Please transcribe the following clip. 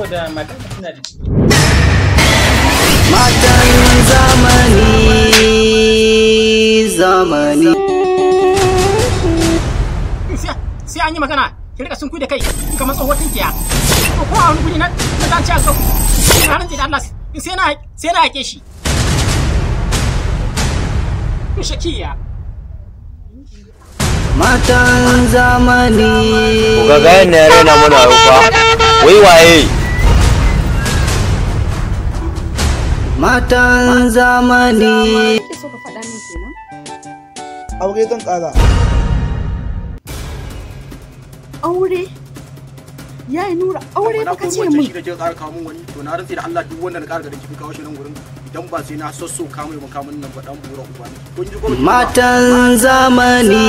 saboda matan ka tana da ciki. Matan zamani. Sai an yi magana ki rika sun da kai kamar tsohuwar tinkiya. Ko a wani guri na ta ci a gaba. Ina ran da Allah sai na yake shi. Shakiya. Matan zamani. Kuka ga yana ya raina mana rufa. Wai waye? Matan zamani. Kike so ka faɗa min kenan? Aure zan ƙara. Aure? Yayi Nura, aure fa ka ce mun. Shi da ke ƙara kawo mun wani to na rantsi da Allah duk wanda na ƙara garin kifi kawo shi nan gurin idan ba sai na sasso ka mai makamin nan ba dan bura uba ne. Kun ji ko Matan zamani.